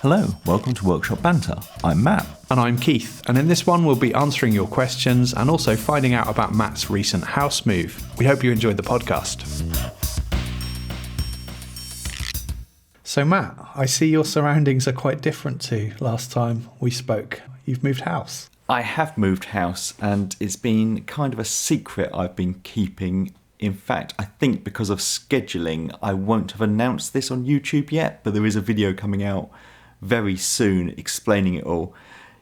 Hello, welcome to Workshop Banter. I'm Matt. And I'm Keith, and in this one we'll be answering your questions and also finding out about Matt's recent house move. We hope you enjoyed the podcast. So Matt, I see your surroundings are quite different to last time we spoke. You've moved house. I have moved house, and it's been kind of a secret I've been keeping. In fact, I think because of scheduling, I won't have announced this on YouTube yet, but there is a video coming out very soon explaining it all.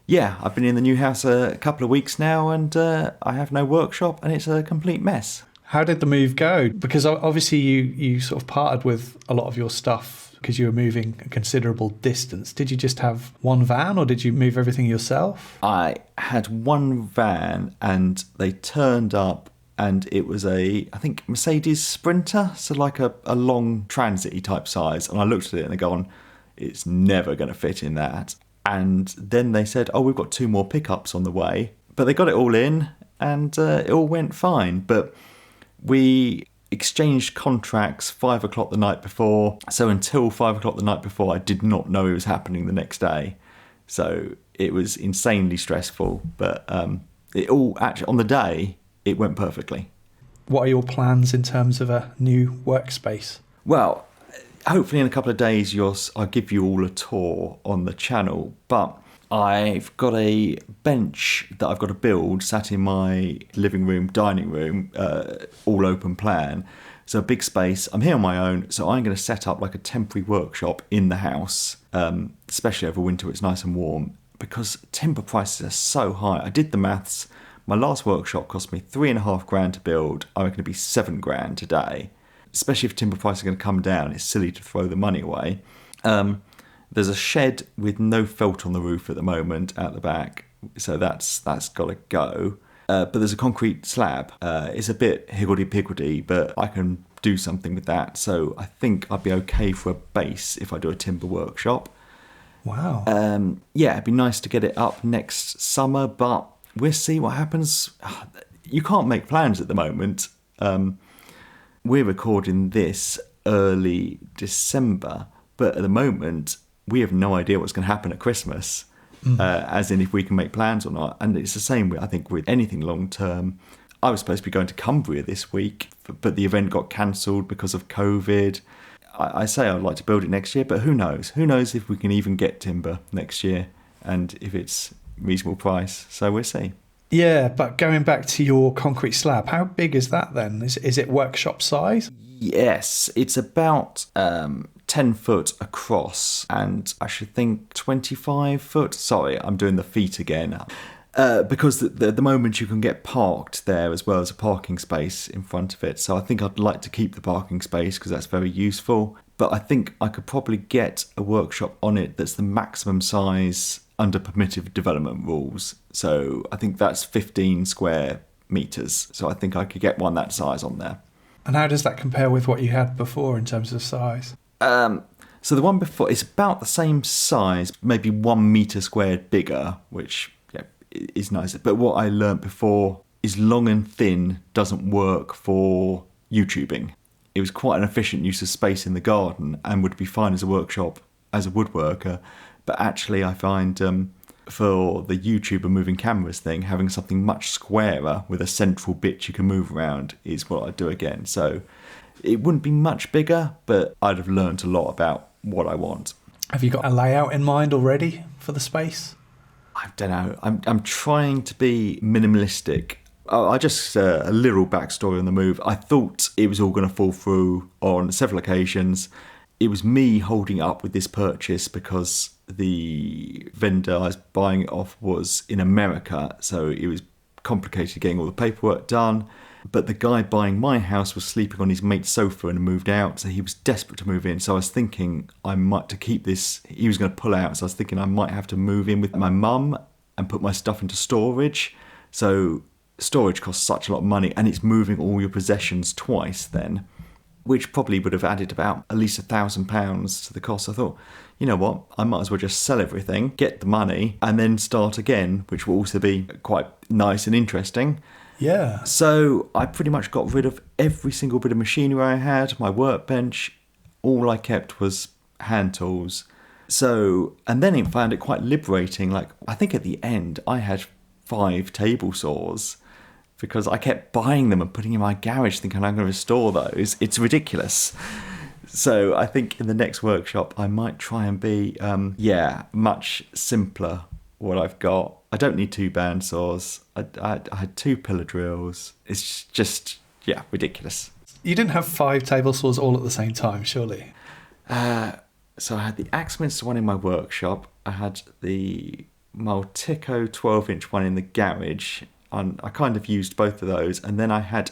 Yeah, I've been in the new house a couple of weeks now, and I have no workshop, and it's a complete mess. How did the move go? Because obviously you sort of parted with a lot of your stuff because you were moving a considerable distance. Did you just have one van, or did you move everything yourself? I had one van, and they turned up, and it was I think Mercedes Sprinter, so like a long transit-y type size, and I looked at it and they'd gone, it's never going to fit in that. And then they said, we've got 2 more pickups on the way. But they got it all in, and it all went fine. But we exchanged contracts 5 o'clock the night before. So until 5 o'clock the night before, I did not know it was happening the next day. So it was insanely stressful. But it all, actually, on the day, it went perfectly. What are your plans in terms of a new workspace? Well, hopefully in a couple of days I'll give you all a tour on the channel, but I've got a bench that I've got to build sat in my living room, dining room, all open plan. So a big space. I'm here on my own, so I'm going to set up like a temporary workshop in the house, especially over winter. It's nice and warm because timber prices are so high. I did the maths. My last workshop cost me $3,500 to build. I reckon it'd be $7,000 today. Especially if timber prices are going to come down, it's silly to throw the money away. There's a shed with no felt on the roof at the moment at the back, so that's got to go. But there's a concrete slab. It's a bit higgledy-piggledy, but I can do something with that. So I think I'd be okay for a base if I do a timber workshop. Wow. Yeah, it'd be nice to get it up next summer, but we'll see what happens. You can't make plans at the moment. We're recording this early December, but at the moment, we have no idea what's going to happen at Christmas, as in if we can make plans or not. And it's the same, I think, with anything long-term. I was supposed to be going to Cumbria this week, but the event got cancelled because of COVID. I say I'd like to build it next year, but who knows? Who knows if we can even get timber next year and if it's reasonable price. So we'll see. Yeah, but going back to your concrete slab, how big is that then? Is it workshop size? Yes, it's about 10 foot across, and I should think 25 foot. Sorry, I'm doing the feet again. Because at the moment you can get parked there as well as a parking space in front of it. So I think I'd like to keep the parking space because that's very useful. But I think I could probably get a workshop on it that's the maximum size under permitted development rules. So I think that's 15 square metres. So I think I could get one that size on there. And how does that compare with what you had before in terms of size? So the one before is about the same size, maybe 1 metre squared bigger, which is nice. But what I learnt before is long and thin doesn't work for YouTubing. It was quite an efficient use of space in the garden and would be fine as a workshop as a woodworker. But actually I find for the YouTuber moving cameras thing, having something much squarer with a central bit you can move around is what I'd do again. So it wouldn't be much bigger, but I'd have learnt a lot about what I want. Have you got a layout in mind already for the space? I don't know. I'm trying to be minimalistic. I just a little backstory on the move. I thought it was all going to fall through on several occasions. It was me holding up with this purchase because the vendor I was buying it off was in America, so it was complicated getting all the paperwork done. But the guy buying my house was sleeping on his mate's sofa and moved out, so he was desperate to move in. So I was thinking I might, to keep this, he was going to pull out, so I was thinking I might have to move in with my mum and put my stuff into storage. So storage costs such a lot of money, and it's moving all your possessions twice then, which probably would have added about at least £1,000 to the cost. I thought, you know what, I might as well just sell everything, get the money, and then start again, which will also be quite nice and interesting. Yeah. So I pretty much got rid of every single bit of machinery I had, my workbench. all I kept was hand tools. So, and then I found it quite liberating. Like, I think at the end I had 5 table saws because I kept buying them and putting in my garage thinking I'm going to restore those. It's ridiculous. So I think in the next workshop I might try and be, much simpler what I've got. I don't need 2 bandsaws. I had 2 pillar drills. It's just, ridiculous. You didn't have 5 table saws all at the same time, surely? So I had the Axminster one in my workshop. I had the Multico 12-inch one in the garage. And I kind of used both of those. And then I had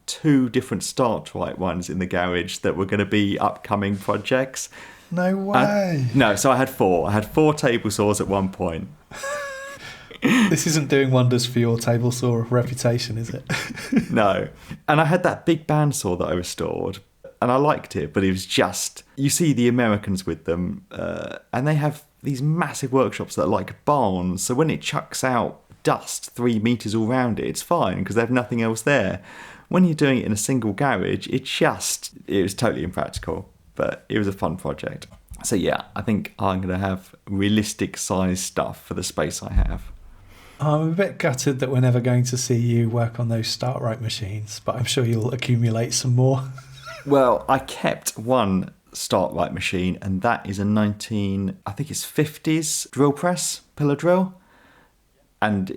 2 different Start-Right ones in the garage that were going to be upcoming projects. No way. So I had 4. I had 4 table saws at one point. This isn't doing wonders for your table saw reputation, is it? No. And I had that big bandsaw that I restored. And I liked it, but it was just... You see the Americans with them, and they have these massive workshops that are like barns. So when it chucks out dust 3 metres all round it, it's fine because they have nothing else there. When you're doing it in a single garage, it was totally impractical. But it was a fun project. So yeah, I think I'm going to have realistic size stuff for the space I have. I'm a bit gutted that we're never going to see you work on those Start-Right machines, but I'm sure you'll accumulate some more. Well, I kept one Start-Right machine, and that is a 50s drill press, pillar drill. And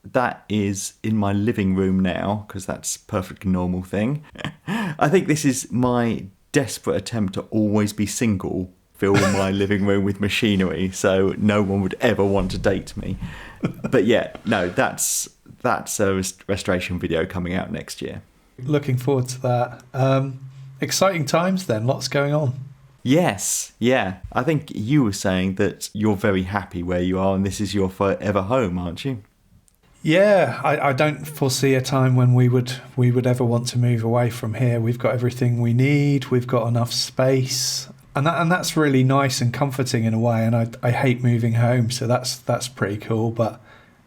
that is in my living room now, because that's a perfectly normal thing. I think this is my desperate attempt to always be single, fill my living room with machinery, so no one would ever want to date me. But yeah, no, that's a restoration video coming out next year. Looking forward to that. Exciting times then, lots going on. Yes, yeah. I think you were saying that you're very happy where you are and this is your forever home, aren't you? Yeah, I don't foresee a time when we would ever want to move away from here. We've got everything we need, we've got enough space. And that's really nice and comforting in a way, and I hate moving home, so that's pretty cool. But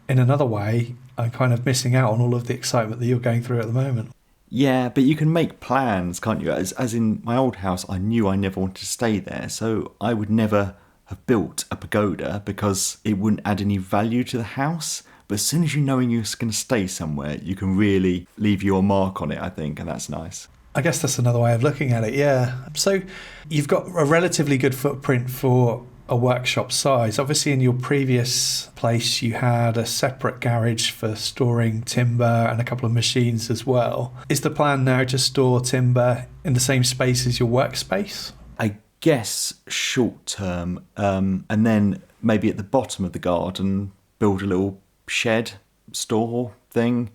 in another way, I'm kind of missing out on all of the excitement that you're going through at the moment. Yeah, but you can make plans, can't you? As in my old house, I knew I never wanted to stay there, so I would never have built a pagoda because it wouldn't add any value to the house. But as soon as you know you're going to stay somewhere, you can really leave your mark on it, I think, and that's nice. I guess that's another way of looking at it, yeah. So you've got a relatively good footprint for a workshop size. Obviously, in your previous place, you had a separate garage for storing timber and a couple of machines as well. Is the plan now to store timber in the same space as your workspace? I guess short term, and then maybe at the bottom of the garden, build a little shed store thing.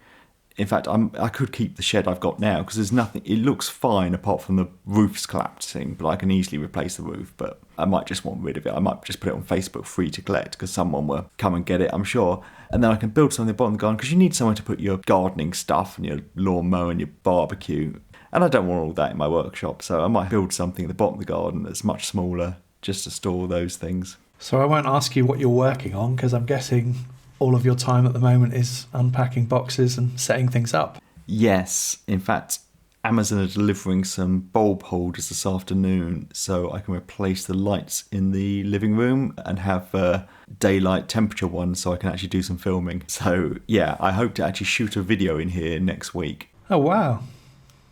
In fact, I could keep the shed I've got now because there's nothing. It looks fine apart from the roof's collapsing, but I can easily replace the roof. But I might just want rid of it. I might just put it on Facebook free to collect because someone will come and get it, I'm sure. And then I can build something at the bottom of the garden because you need somewhere to put your gardening stuff and your lawnmower and your barbecue. And I don't want all that in my workshop, so I might build something at the bottom of the garden that's much smaller just to store those things. So I won't ask you what you're working on because I'm guessing all of your time at the moment is unpacking boxes and setting things up. Yes. In fact, Amazon are delivering some bulb holders this afternoon so I can replace the lights in the living room and have daylight temperature ones so I can actually do some filming. So, yeah, I hope to actually shoot a video in here next week. Oh, wow.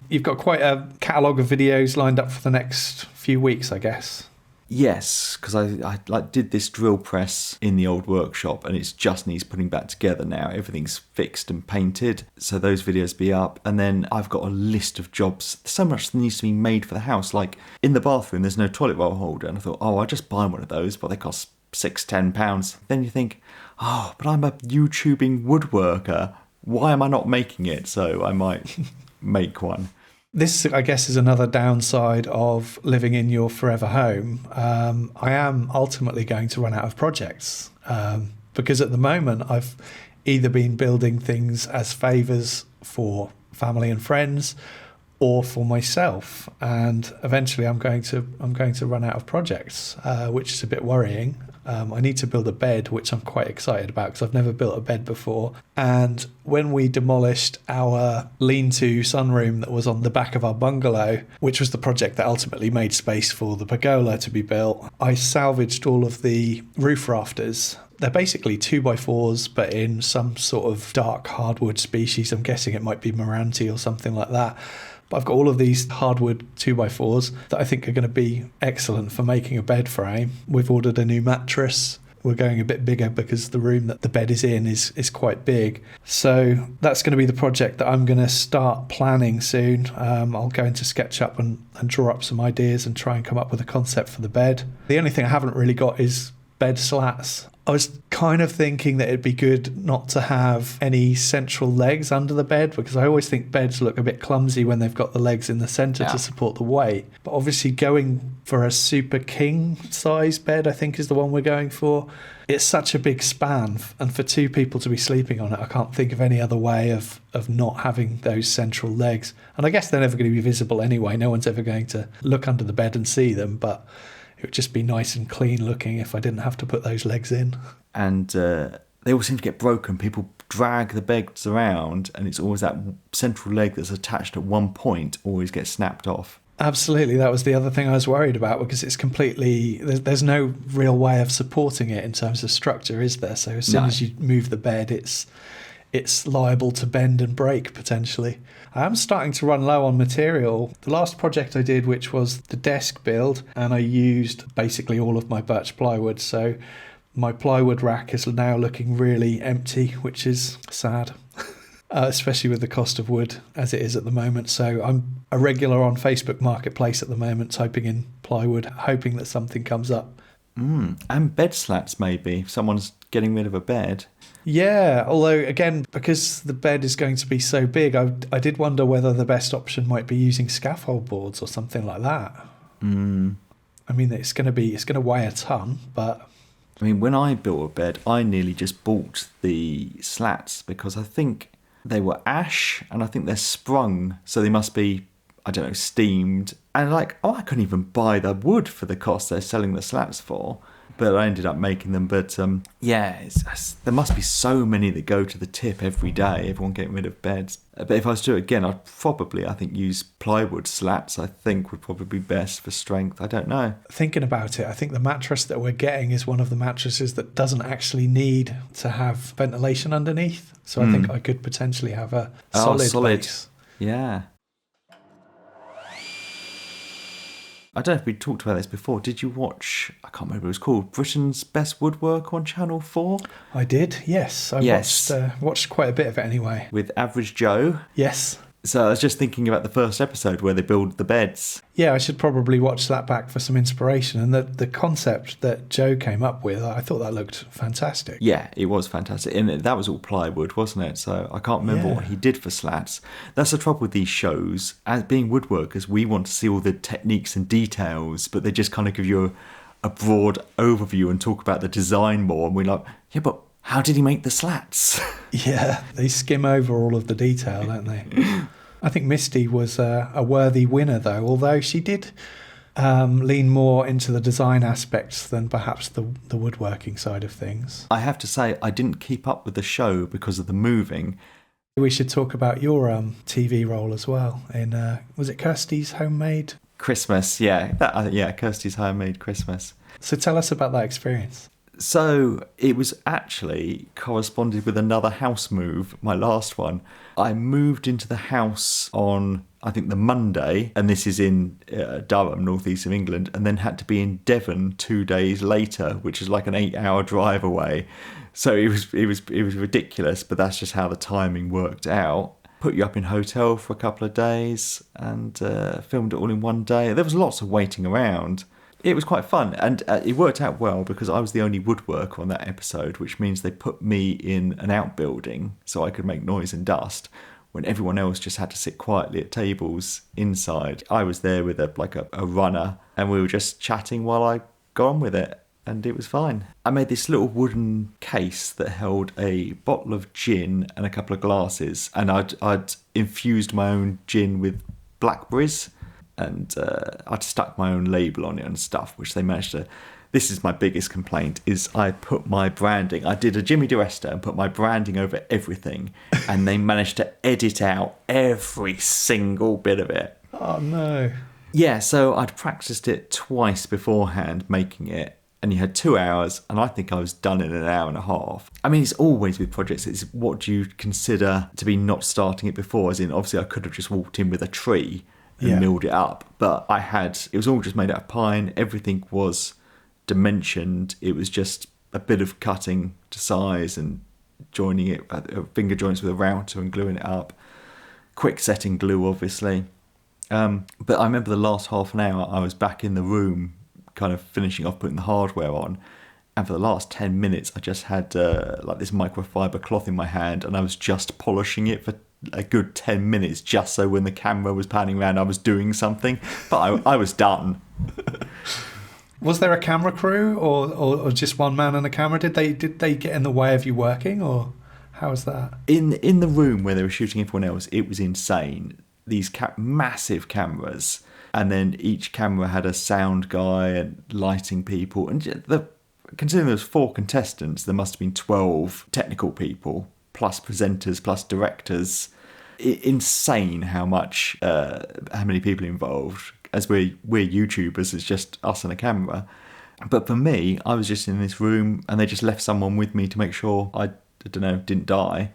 You've got quite a catalogue of videos lined up for the next few weeks, I guess. Yes, because I did this drill press in the old workshop and it just needs putting back together now. Everything's fixed and painted, so those videos be up. And then I've got a list of jobs. So much needs to be made for the house. Like in the bathroom, there's no toilet roll holder. And I thought, I'll just buy one of those, but they cost £6-10. Then you think, but I'm a YouTubing woodworker. Why am I not making it? So I might make one. This, I guess, is another downside of living in your forever home. I am ultimately going to run out of projects because at the moment I've either been building things as favours for family and friends or for myself, and eventually I'm going to run out of projects, which is a bit worrying. I need to build a bed, which I'm quite excited about because I've never built a bed before. And when we demolished our lean-to sunroom that was on the back of our bungalow, which was the project that ultimately made space for the pergola to be built, I salvaged all of the roof rafters. They're basically 2x4s, but in some sort of dark hardwood species. I'm guessing it might be Meranti or something like that. But I've got all of these hardwood 2x4s that I think are going to be excellent for making a bed frame. We've ordered a new mattress. We're going a bit bigger because the room that the bed is in is quite big. So that's going to be the project that I'm going to start planning soon. I'll go into SketchUp and draw up some ideas and try and come up with a concept for the bed. The only thing I haven't really got is bed slats. I was kind of thinking that it'd be good not to have any central legs under the bed, because I always think beds look a bit clumsy when they've got the legs in the centre to support the weight. But obviously going for a super king size bed, I think is the one we're going for. It's such a big span, and for two people to be sleeping on it, I can't think of any other way of not having those central legs. And I guess they're never going to be visible anyway. No one's ever going to look under the bed and see them, but it would just be nice and clean looking if I didn't have to put those legs in. And they all seem to get broken. People drag the beds around, and it's always that central leg that's attached at one point always gets snapped off. Absolutely. That was the other thing I was worried about, because it's completely... There's no real way of supporting it in terms of structure, is there? So as soon as you move the bed, it's liable to bend and break potentially. I am starting to run low on material. The last project I did, which was the desk build, and I used basically all of my birch plywood. So my plywood rack is now looking really empty, which is sad, especially with the cost of wood as it is at the moment. So I'm a regular on Facebook Marketplace at the moment, typing in plywood, hoping that something comes up. And bed slats, maybe, if someone's getting rid of a bed. Yeah, although again, because the bed is going to be so big, I did wonder whether the best option might be using scaffold boards or something like that. I mean, it's going to weigh a ton, but I mean, when I built a bed, I nearly just bought the slats because I think they were ash, and I think they're sprung, so they must be, I don't know, steamed. And I couldn't even buy the wood for the cost they're selling the slats for. But I ended up making them. But there must be so many that go to the tip every day, everyone getting rid of beds. But if I was to do it again, I'd probably, use plywood slats, I think would probably be best for strength. I don't know. Thinking about it, I think the mattress that we're getting is one of the mattresses that doesn't actually need to have ventilation underneath. So I think I could potentially have a solid base. Yeah. I don't know if we talked about this before. Did you watch, I can't remember what it was called, Britain's Best Woodworker on Channel 4? I did, yes. I watched quite a bit of it anyway. With Average Joe? Yes. So I was just thinking about the first episode where they build the beds. Yeah, I should probably watch that back for some inspiration. And the concept that Joe came up with, I thought that looked fantastic. Yeah, it was fantastic. And that was all plywood, wasn't it? So I can't remember what he did for slats. That's the trouble with these shows. As being woodworkers, we want to see all the techniques and details, but they just kind of give you a broad overview and talk about the design more. And we're like, yeah, but how did he make the slats? Yeah, they skim over all of the detail, don't they? I think Misty was a worthy winner, though, although she did lean more into the design aspects than perhaps the woodworking side of things. I have to say, I didn't keep up with the show because of the moving. We should talk about your TV role as well in, was it Kirstys Homemade? Christmas, yeah. Kirstys Homemade Christmas. So tell us about that experience. So it was actually corresponded with another house move, my last one. I moved into the house on, I think, the Monday, and this is in Durham, northeast of England, and then had to be in Devon 2 days later, which is like an 8-hour drive away. So it was ridiculous, but that's just how the timing worked out. Put you up in hotel for a couple of days and filmed it all in one day. There was lots of waiting around. It was quite fun, and it worked out well because I was the only woodworker on that episode, which means they put me in an outbuilding so I could make noise and dust when everyone else just had to sit quietly at tables inside. I was there with a runner, and we were just chatting while I got on with it, and it was fine. I made this little wooden case that held a bottle of gin and a couple of glasses, and I'd infused my own gin with blackberries. And I'd stuck my own label on it and stuff, which they managed to This is my biggest complaint, is I put my branding, I did a Jimmy DiResta and put my branding over everything, and they managed to edit out every single bit of it. Oh, no. Yeah, so I'd practiced it twice beforehand, making it, and you had 2 hours, and I think I was done in an hour and a half. I mean, it's always with projects, it's what do you consider to be not starting it before, as in, obviously I could have just walked in with a tree and milled it up, but it was all just made out of pine, everything was dimensioned, it was just a bit of cutting to size and joining it, finger joints with a router and gluing it up, quick setting glue obviously. But I remember the last half an hour I was back in the room kind of finishing off putting the hardware on, and for the last 10 minutes I just had like this microfiber cloth in my hand, and I was just polishing it for a good 10 minutes just so when the camera was panning around I was doing something, but I was done. Was there a camera crew or just one man and a camera? Did they get in the way of you working, or how was that? In the room where they were shooting everyone else, it was insane. These massive cameras, and then each camera had a sound guy and lighting people. And considering there was 4 contestants, there must have been 12 technical people, plus presenters, plus directors. Insane how many people involved. As we're YouTubers, it's just us and a camera. But for me, I was just in this room, and they just left someone with me to make sure I didn't die.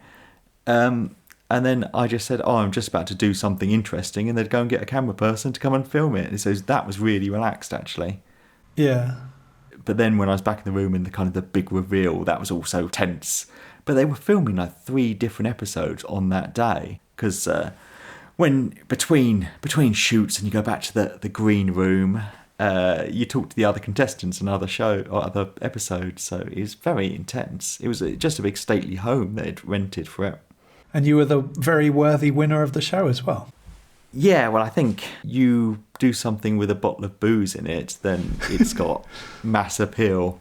And then I just said, I'm just about to do something interesting, and they'd go and get a camera person to come and film it. And so that was really relaxed, actually. Yeah. But then when I was back in the room in the kind of the big reveal, that was also tense. But they were filming like 3 different episodes on that day, because when between shoots and you go back to the green room, you talk to the other contestants and other episodes, so it was very intense. It was just a big stately home they'd rented for it. And you were the very worthy winner of the show as well. Yeah, well, I think you do something with a bottle of booze in it, then it's got mass appeal.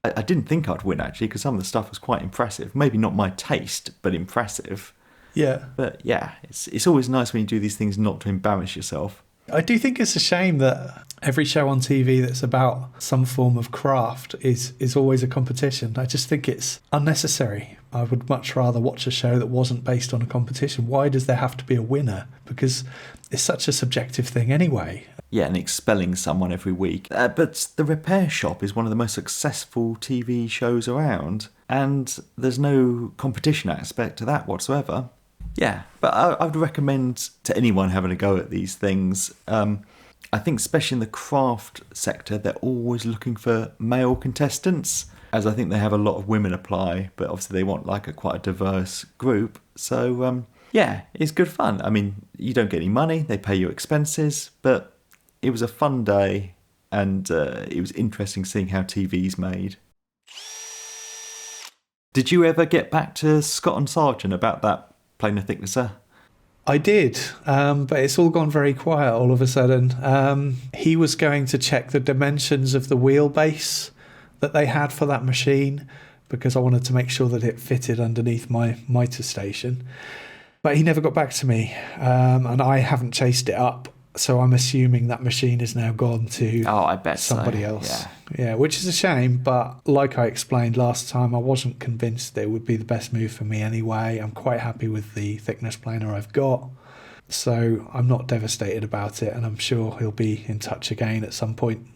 I didn't think I'd win, actually, because some of the stuff was quite impressive. Maybe not my taste, but impressive. Yeah. But yeah, it's always nice when you do these things not to embarrass yourself. I do think it's a shame that every show on TV that's about some form of craft is always a competition. I just think it's unnecessary. I would much rather watch a show that wasn't based on a competition. Why does there have to be a winner? Because it's such a subjective thing anyway. Yeah, and expelling someone every week. But The Repair Shop is one of the most successful TV shows around, and there's no competition aspect to that whatsoever. Yeah, but I would recommend to anyone having a go at these things. I think especially in the craft sector, they're always looking for male contestants, as I think they have a lot of women apply, but obviously they want like quite a diverse group. So yeah, it's good fun. I mean, you don't get any money, they pay your expenses, but it was a fun day, and it was interesting seeing how TV's made. Did you ever get back to Scott and Sargent about that planer thicknesser? I did, but it's all gone very quiet all of a sudden. He was going to check the dimensions of the wheelbase that they had for that machine, because I wanted to make sure that it fitted underneath my mitre station. But he never got back to me, and I haven't chased it up. So I'm assuming that machine is now gone to I bet somebody else. Yeah, which is a shame. But like I explained last time, I wasn't convinced it would be the best move for me anyway. I'm quite happy with the thickness planer I've got. So I'm not devastated about it, and I'm sure he'll be in touch again at some point.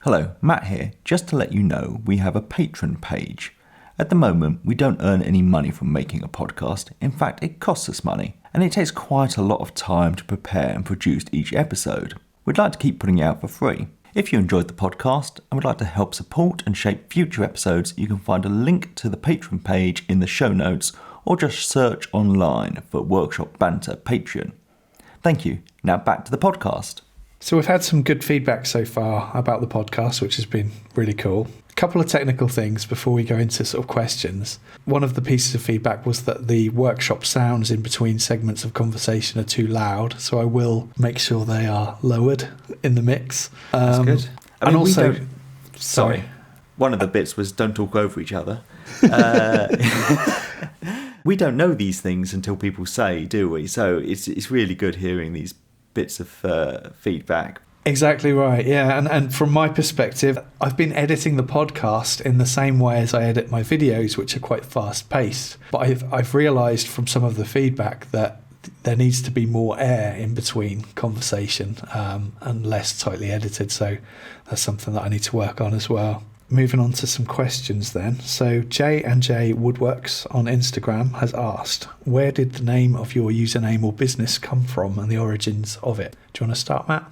Hello, Matt here. Just to let you know, we have a Patreon page. At the moment, we don't earn any money from making a podcast. In fact, it costs us money, and it takes quite a lot of time to prepare and produce each episode. We'd like to keep putting it out for free. If you enjoyed the podcast and would like to help support and shape future episodes, you can find a link to the Patreon page in the show notes, or just search online for Workshop Banter Patreon. Thank you. Now back to the podcast. So we've had some good feedback so far about the podcast, which has been really cool. A couple of technical things before we go into sort of questions. One of the pieces of feedback was that the workshop sounds in between segments of conversation are too loud, so I will make sure they are lowered in the mix. That's good. And also, sorry. One of the bits was don't talk over each other. We don't know these things until people say, do we? So it's really good hearing these bits of feedback. Exactly right, yeah. And from my perspective, I've been editing the podcast in the same way as I edit my videos, which are quite fast-paced. But I've realised from some of the feedback that there needs to be more air in between conversation and less tightly edited. So that's something that I need to work on as well. Moving on to some questions then. So J&J Woodworks on Instagram has asked, where did the name of your username or business come from and the origins of it? Do you want to start, Matt?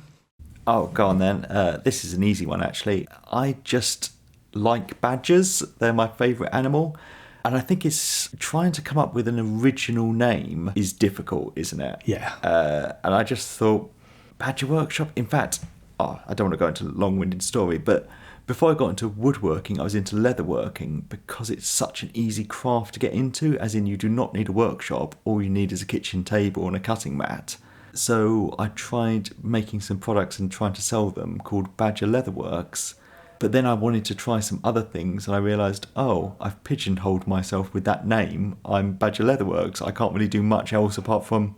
Oh, go on then. This is an easy one, actually. I just like badgers. They're my favourite animal. And I think it's trying to come up with an original name is difficult, isn't it? Yeah. And I just thought, Badger Workshop. In fact, I don't want to go into a long-winded story, but before I got into woodworking, I was into leatherworking because it's such an easy craft to get into, as in you do not need a workshop. All you need is a kitchen table and a cutting mat. So I tried making some products and trying to sell them called Badger Leatherworks. But then I wanted to try some other things and I realised, I've pigeonholed myself with that name. I'm Badger Leatherworks. I can't really do much else apart from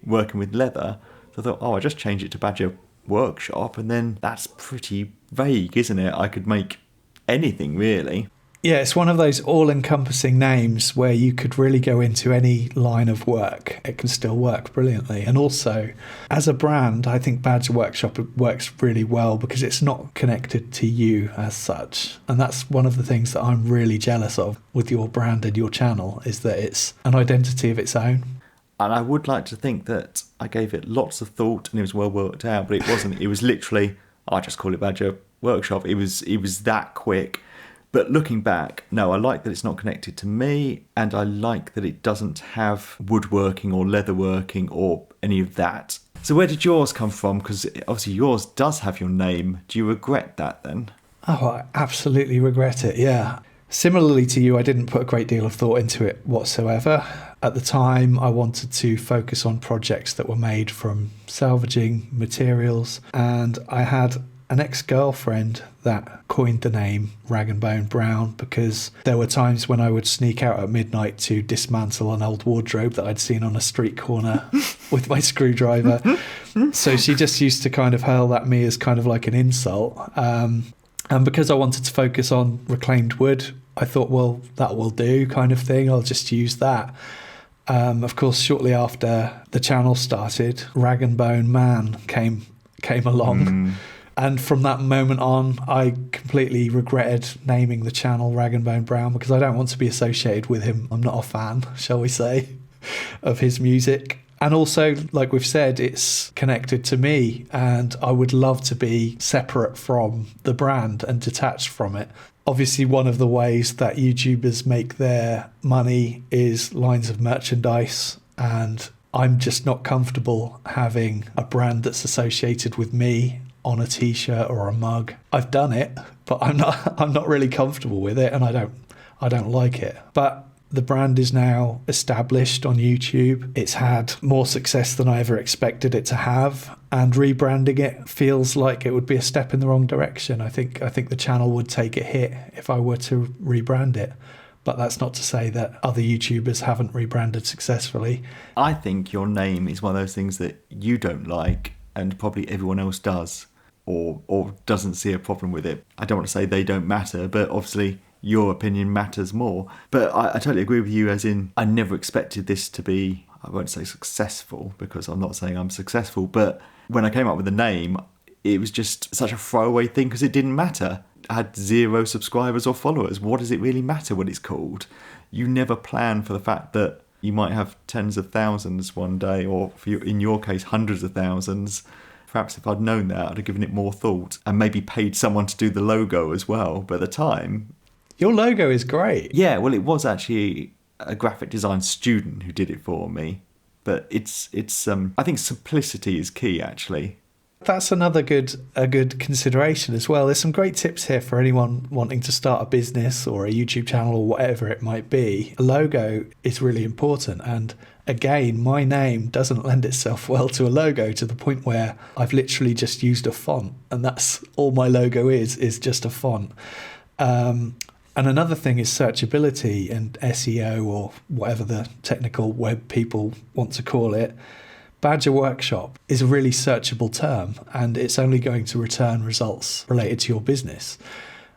working with leather. So I thought, I just change it to Badger Workshop, and then that's pretty vague, isn't it? I could make anything, really. Yeah, it's one of those all-encompassing names where you could really go into any line of work. It can still work brilliantly. And also, as a brand, I think Badger Workshop works really well because it's not connected to you as such. And that's one of the things that I'm really jealous of with your brand and your channel, is that it's an identity of its own. And I would like to think that I gave it lots of thought and it was well worked out, but it wasn't. It was literally, I just call it Badger Workshop. It was that quick. But looking back, no, I like that it's not connected to me, and I like that it doesn't have woodworking or leatherworking or any of that. So where did yours come from? Because obviously yours does have your name. Do you regret that then? Oh, I absolutely regret it, yeah. Similarly to you, I didn't put a great deal of thought into it whatsoever. At the time, I wanted to focus on projects that were made from salvaging materials, and I had an ex-girlfriend that coined the name Rag and Bone Brown because there were times when I would sneak out at midnight to dismantle an old wardrobe that I'd seen on a street corner with my screwdriver. So she just used to kind of hurl at me as kind of like an insult. And because I wanted to focus on reclaimed wood, I thought, well, that will do kind of thing. I'll just use that. Of course, shortly after the channel started, Rag and Bone Man came along. And from that moment on, I completely regretted naming the channel Rag and Bone Brown because I don't want to be associated with him. I'm not a fan, shall we say, of his music. And also, like we've said, it's connected to me, and I would love to be separate from the brand and detached from it. Obviously, one of the ways that YouTubers make their money is lines of merchandise, and I'm just not comfortable having a brand that's associated with me on a t-shirt or a mug. I've done it, but I'm not really comfortable with it, and I don't like it. But the brand is now established on YouTube. It's had more success than I ever expected it to have, and rebranding it feels like it would be a step in the wrong direction. I think the channel would take a hit if I were to rebrand it. But that's not to say that other YouTubers haven't rebranded successfully. I think your name is one of those things that you don't like and probably everyone else does. Or doesn't see a problem with it. I don't want to say they don't matter, but obviously your opinion matters more. But I totally agree with you, as in I never expected this to be, I won't say successful, because I'm not saying I'm successful, but when I came up with the name, it was just such a throwaway thing because it didn't matter. I had 0 subscribers or followers. What does it really matter what it's called? You never plan for the fact that you might have tens of thousands one day, or in your case, hundreds of thousands. Perhaps if I'd known that, I'd have given it more thought and maybe paid someone to do the logo as well. But at the time... Your logo is great. Yeah, well, it was actually a graphic design student who did it for me. But it's I think simplicity is key, actually. That's a good consideration as well. There's some great tips here for anyone wanting to start a business or a YouTube channel or whatever it might be. A logo is really important, and again, my name doesn't lend itself well to a logo, to the point where I've literally just used a font, and that's all my logo is just a font. And another thing is searchability and SEO, or whatever the technical web people want to call it. Badger Workshop is a really searchable term, and it's only going to return results related to your business.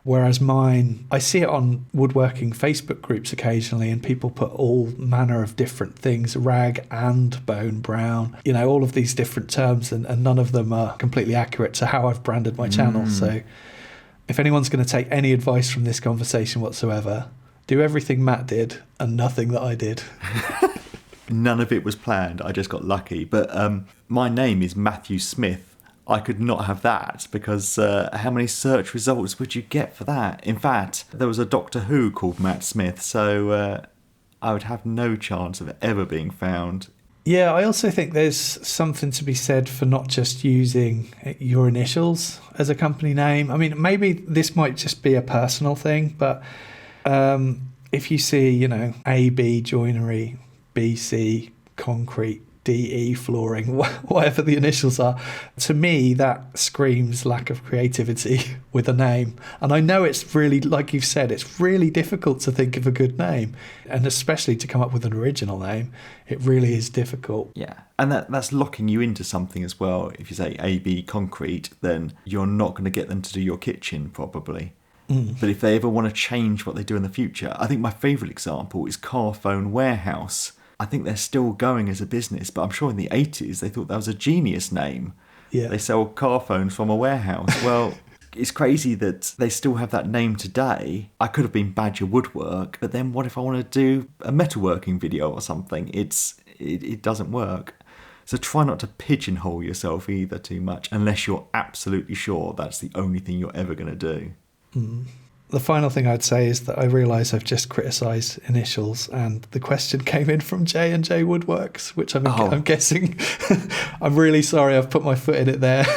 Whereas mine, I see it on woodworking Facebook groups occasionally, and people put all manner of different things, rag and bone brown, all of these different terms, and none of them are completely accurate to how I've branded my channel. So if anyone's going to take any advice from this conversation whatsoever, do everything Matt did and nothing that I did. None of it was planned. I just got lucky. But my name is Matthew Smith. I could not have that because how many search results would you get for that? In fact, there was a Doctor Who called Matt Smith, so I would have no chance of it ever being found. Yeah, I also think there's something to be said for not just using your initials as a company name. I mean, maybe this might just be a personal thing, but if you see, AB joinery, BC concrete, DE flooring, whatever the initials are, to me that screams lack of creativity with a name. And I know it's really, like you've said, it's really difficult to think of a good name, and especially to come up with an original name. It really is difficult. Yeah, and that's locking you into something as well. If you say AB concrete, then you're not going to get them to do your kitchen probably. But if they ever want to change what they do in the future, I think my favourite example is Carphone Warehouse. I think they're still going as a business, but I'm sure in the 80s they thought that was a genius name. Yeah. They sell car phones from a warehouse. Well, it's crazy that they still have that name today. I could have been Badger Woodwork, but then what if I want to do a metalworking video or something? It doesn't work. So try not to pigeonhole yourself either too much, unless you're absolutely sure that's the only thing you're ever going to do. The final thing I'd say is that I realise I've just criticised initials, and the question came in from J&J Woodworks, which I'm guessing. I'm really sorry I've put my foot in it there.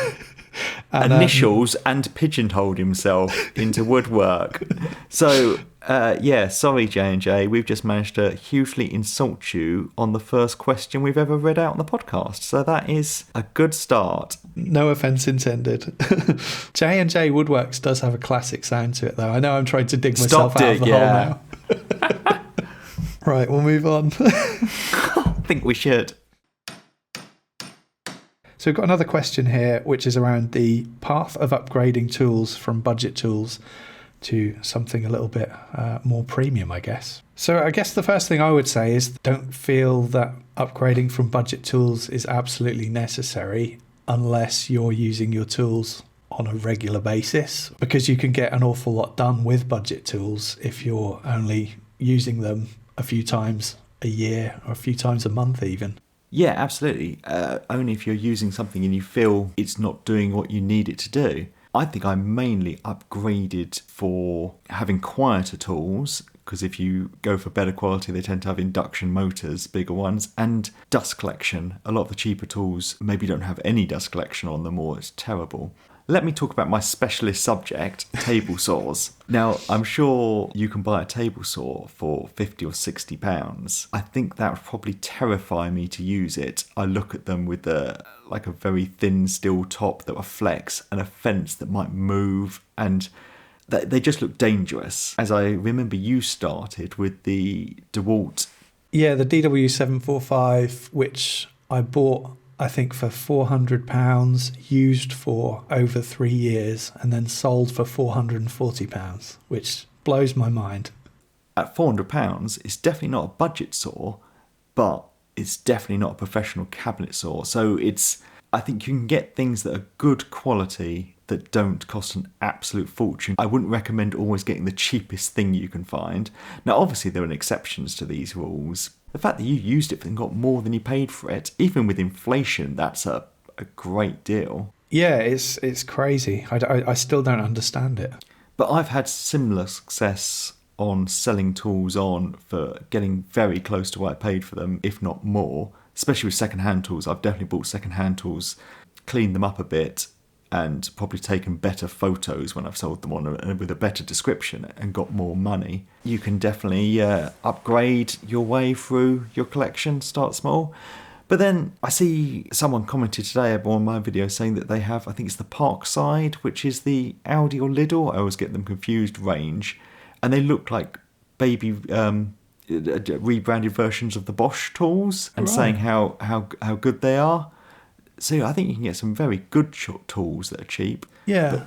And, initials and pigeonholed himself into woodwork. So, sorry, J&J, we've just managed to hugely insult you on the first question we've ever read out on the podcast. So that is a good start. No offence intended. J&J Woodworks does have a classic sound to it, though. I know I'm trying to dig myself out of the hole now. Right, we'll move on. I think we should. So we've got another question here, which is around the path of upgrading tools from budget tools to something a little bit more premium, I guess. So I guess the first thing I would say is don't feel that upgrading from budget tools is absolutely necessary unless you're using your tools on a regular basis, because you can get an awful lot done with budget tools if you're only using them a few times a year or a few times a month even. Yeah, absolutely. Only if you're using something and you feel it's not doing what you need it to do. I think I mainly upgraded for having quieter tools, because if you go for better quality, they tend to have induction motors, bigger ones, and dust collection. A lot of the cheaper tools maybe don't have any dust collection on them, or it's terrible. Let me talk about my specialist subject, table saws. Now, I'm sure you can buy a table saw for £50 or £60. I think that would probably terrify me to use it. I look at them with a very thin steel top that will flex and a fence that might move, and they just look dangerous. As I remember, you started with the DeWalt. Yeah, the DW745, which I bought, I think, for £400, used for over 3 years, and then sold for £440, which blows my mind. At £400, it's definitely not a budget saw, but it's definitely not a professional cabinet saw. So I think you can get things that are good quality that don't cost an absolute fortune. I wouldn't recommend always getting the cheapest thing you can find. Now, obviously, there are exceptions to these rules. The fact that you used it and got more than you paid for it, even with inflation, that's a great deal. Yeah, it's crazy. I still don't understand it. But I've had similar success on selling tools on for getting very close to what I paid for them, if not more. Especially with second-hand tools. I've definitely bought second-hand tools, cleaned them up a bit, and probably taken better photos when I've sold them on with a better description and got more money. You can definitely upgrade your way through your collection, start small. But then I see someone commented today on my video saying that they have, I think it's the Parkside, which is the Audi or Lidl, I always get them confused, range. And they look like baby rebranded versions of the Bosch tools and Right. saying how good they are. So I think you can get some very good tools that are cheap. Yeah.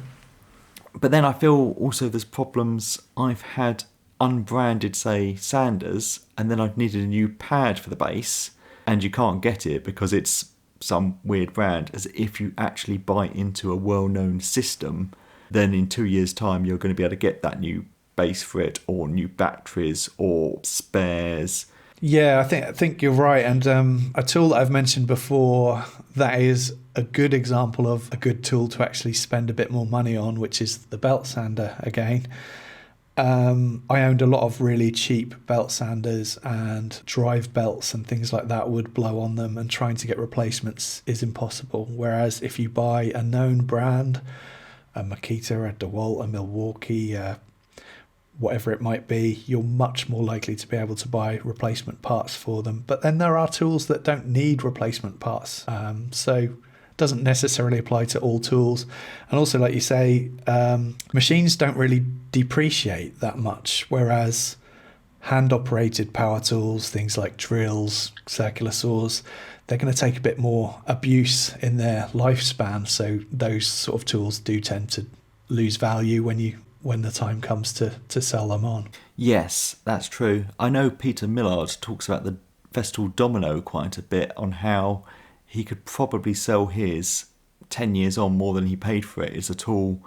But then I feel also there's problems. I've had unbranded, say, sanders, and then I've needed a new pad for the base, and you can't get it because it's some weird brand. As if you actually buy into a well-known system, then in 2 years' time you're going to be able to get that new base for it, or new batteries, or spares. Yeah, I think you're right. And a tool that I've mentioned before that is a good example of a good tool to actually spend a bit more money on, which is the belt sander again. I owned a lot of really cheap belt sanders, and drive belts and things like that would blow on them, and trying to get replacements is impossible. Whereas if you buy a known brand, a Makita, a DeWalt, a Milwaukee, whatever it might be, you're much more likely to be able to buy replacement parts for them. But then there are tools that don't need replacement parts. So it doesn't necessarily apply to all tools. And also, like you say, machines don't really depreciate that much, whereas hand-operated power tools, things like drills, circular saws, they're going to take a bit more abuse in their lifespan. So those sort of tools do tend to lose value when the time comes to sell them on. Yes, that's true. I know Peter Millard talks about the Festool Domino quite a bit, on how he could probably sell his 10 years on more than he paid for it. It's a tool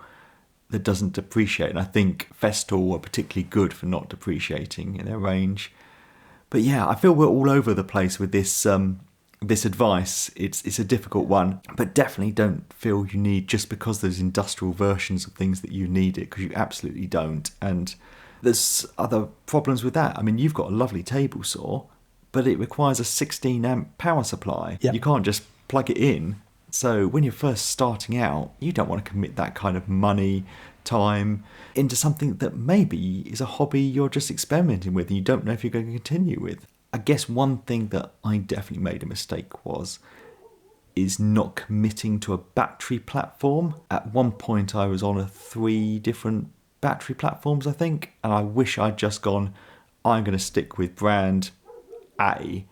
that doesn't depreciate, and I think Festool are particularly good for not depreciating in their range. But yeah, I feel we're all over the place with this this advice. It's a difficult one, but definitely don't feel you need, just because there's industrial versions of things, that you need it, because you absolutely don't. And there's other problems with that. I mean, you've got a lovely table saw, but it requires a 16 amp power supply. Yep. You can't just plug it in. So when you're first starting out, you don't want to commit that kind of money, time into something that maybe is a hobby you're just experimenting with and you don't know if you're going to continue with. I guess one thing that I definitely made a mistake is not committing to a battery platform. At one point I was on 3 different battery platforms, I think, and I wish I'd just gone, I'm going to stick with brand A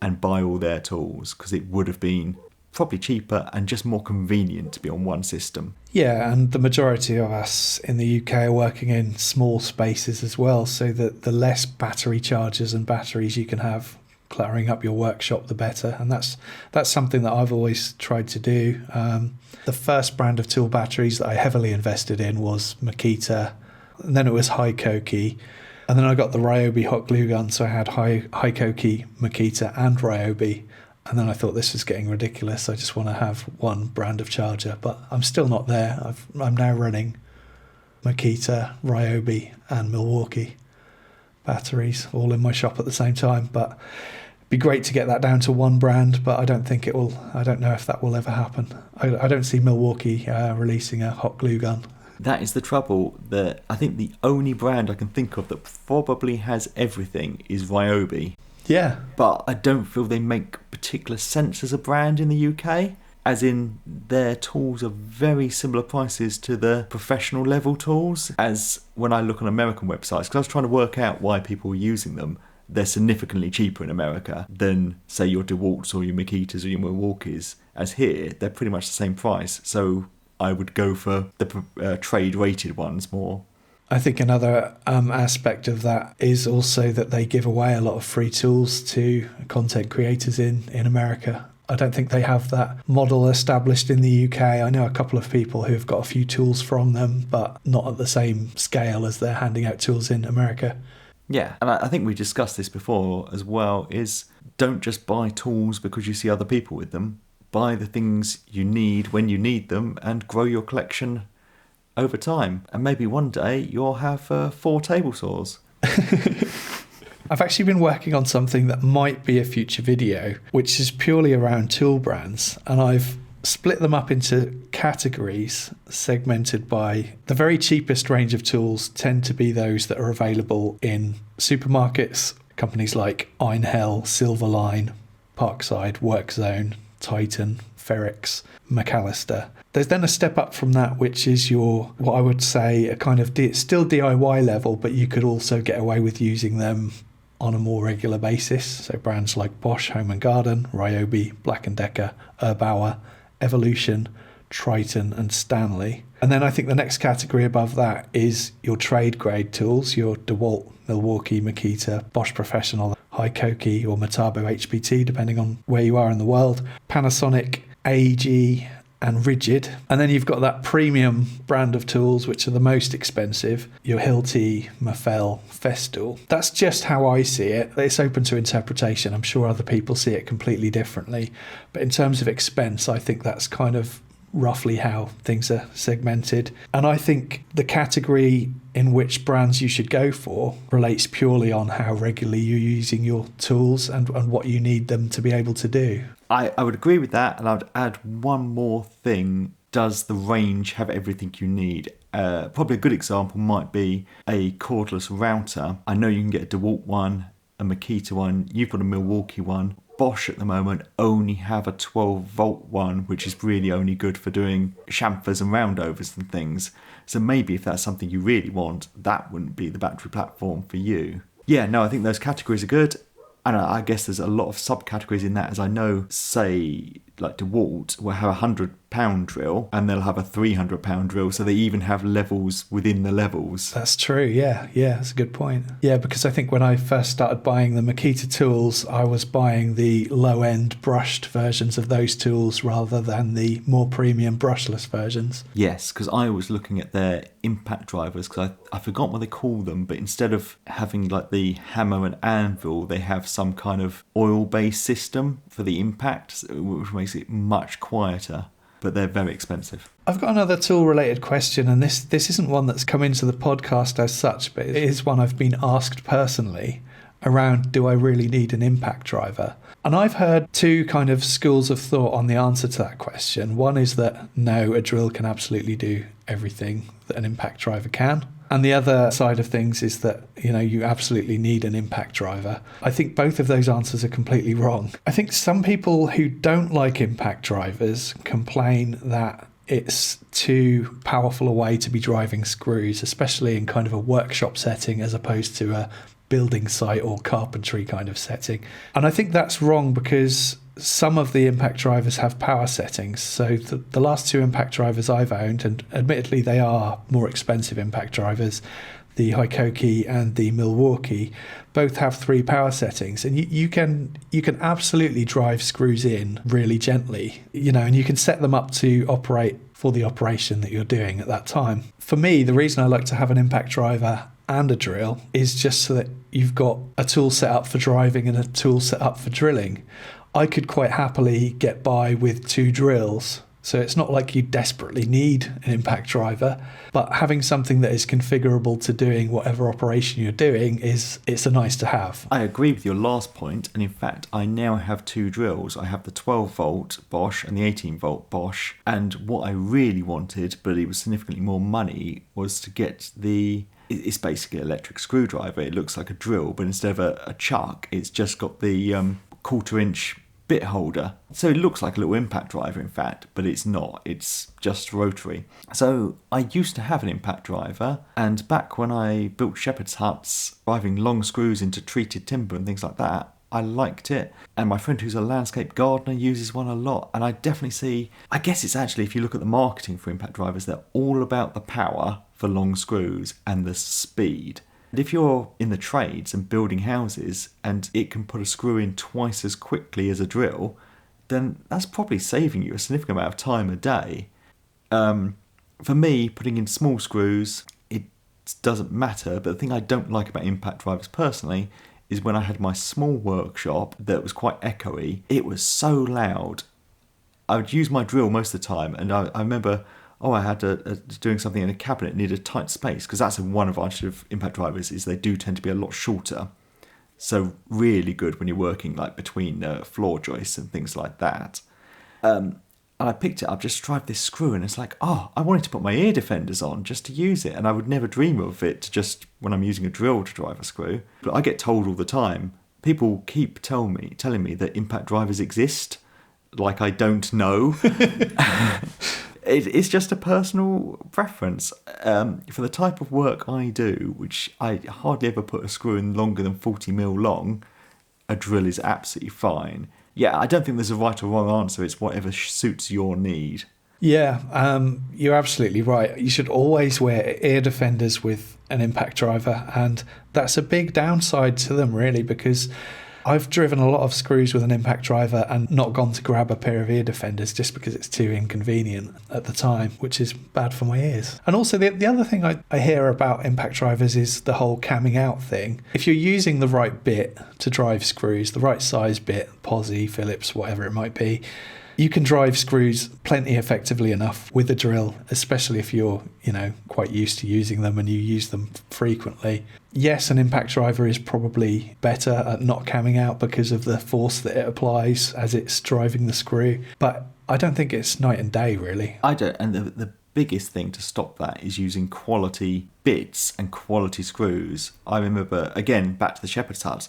and buy all their tools, because it would have been probably cheaper and just more convenient to be on one system. Yeah, and the majority of us in the UK are working in small spaces as well, so that the less battery chargers and batteries you can have cluttering up your workshop, the better. And that's something that I've always tried to do. The first brand of tool batteries that I heavily invested in was Makita, and then it was Hikoki, and then I got the Ryobi hot glue gun, so I had Hikoki, Makita and Ryobi. And then I thought, this is getting ridiculous. I just want to have one brand of charger. But I'm still not there. I'm now running Makita, Ryobi and Milwaukee batteries all in my shop at the same time. But it'd be great to get that down to one brand, but I don't think it will. I don't know if that will ever happen. I don't see Milwaukee releasing a hot glue gun. That is the trouble. I think the only brand I can think of that probably has everything is Ryobi. Yeah. But I don't feel they make particular sense as a brand in the UK, as in their tools are very similar prices to the professional level tools, as when I look on American websites, because I was trying to work out why people were using them. They're significantly cheaper in America than, say, your DeWalts or your Makitas or your Milwaukees, as here they're pretty much the same price. So I would go for the trade rated ones more. I think another aspect of that is also that they give away a lot of free tools to content creators in America. I don't think they have that model established in the UK. I know a couple of people who've got a few tools from them, but not at the same scale as they're handing out tools in America. Yeah, and I think we discussed this before as well, is don't just buy tools because you see other people with them. Buy the things you need when you need them and grow your collection over time, and maybe one day you'll have 4 table saws. I've actually been working on something that might be a future video, which is purely around tool brands, and I've split them up into categories segmented by the very cheapest range of tools tend to be those that are available in supermarkets, companies like Einhell, Silverline, Parkside, Workzone, Titan, Ferrex, McAllister. There's then a step up from that, which is your, what I would say, a kind of still DIY level, but you could also get away with using them on a more regular basis. So brands like Bosch Home and Garden, Ryobi, Black & Decker, Erbauer, Evolution, Triton and Stanley. And then I think the next category above that is your trade grade tools, your DeWalt, Milwaukee, Makita, Bosch Professional, Hikoki or Metabo HPT, depending on where you are in the world, Panasonic, AEG and Rigid. And then you've got that premium brand of tools, which are the most expensive, your Hilti, Mafell, Festool. That's just how I see it. It's open to interpretation. I'm sure other people see it completely differently. But in terms of expense, I think that's kind of roughly how things are segmented. And I think the category in which brands you should go for relates purely on how regularly you're using your tools and what you need them to be able to do. I would agree with that, and I would add one more thing. Does the range have everything you need? Probably a good example might be a cordless router. I know you can get a DeWalt one, a Makita one, you've got a Milwaukee one. Bosch at the moment only have a 12 volt one, which is really only good for doing chamfers and roundovers and things. So maybe if that's something you really want, that wouldn't be the battery platform for you. Yeah, no, I think those categories are good. And I guess there's a lot of subcategories in that, as I know, say, like DeWalt will have a £100 drill and they'll have a £300 drill. So they even have levels within the levels. That's true. Yeah, that's a good point. Yeah, because I think when I first started buying the Makita tools, I was buying the low-end brushed versions of those tools rather than the more premium brushless versions. Yes, because I was looking at their impact drivers, because I forgot what they call them, but instead of having like the hammer and anvil, they have some kind of oil-based system for the impact, which makes it much quieter, but they're very expensive. I've got another tool-related question, and this isn't one that's come into the podcast as such, but it is one I've been asked personally around, do I really need an impact driver? And I've heard two kind of schools of thought on the answer to that question. One is that no, a drill can absolutely do everything that an impact driver can. And the other side of things is that, you absolutely need an impact driver. I think both of those answers are completely wrong. I think some people who don't like impact drivers complain that it's too powerful a way to be driving screws, especially in kind of a workshop setting as opposed to a building site or carpentry kind of setting. And I think that's wrong because some of the impact drivers have power settings. So the last two impact drivers I've owned, and admittedly they are more expensive impact drivers, the Hikoki and the Milwaukee, both have 3 power settings, and you can absolutely drive screws in really gently, and you can set them up to operate for the operation that you're doing at that time. For me, the reason I like to have an impact driver and a drill is just so that you've got a tool set up for driving and a tool set up for drilling. I could quite happily get by with 2 drills. So it's not like you desperately need an impact driver, but having something that is configurable to doing whatever operation you're doing it's a nice to have. I agree with your last point, and in fact I now have 2 drills. I have the 12 volt Bosch and the 18 volt Bosch, and what I really wanted, but it was significantly more money, was to get it's basically an electric screwdriver. It looks like a drill, but instead of a chuck, it's just got the 1/4 inch bit holder. So it looks like a little impact driver in fact, but it's not. It's just rotary. So I used to have an impact driver, and back when I built shepherd's huts, driving long screws into treated timber and things like that, I liked it. And my friend who's a landscape gardener uses one a lot, and I definitely see, I guess it's actually, if you look at the marketing for impact drivers, they're all about the power for long screws and the speed. And if you're in the trades and building houses and it can put a screw in twice as quickly as a drill, then that's probably saving you a significant amount of time a day. For me, putting in small screws, it doesn't matter. But the thing I don't like about impact drivers personally is when I had my small workshop that was quite echoey, it was so loud. I would use my drill most of the time, and I remember I had doing something in a cabinet, needed a tight space, because that's one advantage of impact drivers, is they do tend to be a lot shorter. So really good when you're working like between floor joists and things like that. And I picked it up just to drive this screw, and it's like, I wanted to put my ear defenders on just to use it, and I would never dream of it just when I'm using a drill to drive a screw. But I get told all the time, people keep telling me that impact drivers exist, like I don't know. It's just a personal preference. For the type of work I do, which I hardly ever put a screw in longer than 40mm long, a drill is absolutely fine. Yeah, I don't think there's a right or wrong answer. It's whatever suits your need. Yeah, you're absolutely right. You should always wear ear defenders with an impact driver, and that's a big downside to them, really, because I've driven a lot of screws with an impact driver and not gone to grab a pair of ear defenders just because it's too inconvenient at the time, which is bad for my ears. And also the other thing I hear about impact drivers is the whole camming out thing. If you're using the right bit to drive screws, the right size bit, Posi, Phillips, whatever it might be, you can drive screws plenty effectively enough with a drill, especially if you're, quite used to using them and you use them frequently. Yes, an impact driver is probably better at not camming out because of the force that it applies as it's driving the screw, but I don't think it's night and day, really. I don't, and the biggest thing to stop that is using quality bits and quality screws. I remember, again, back to the shepherd's hut,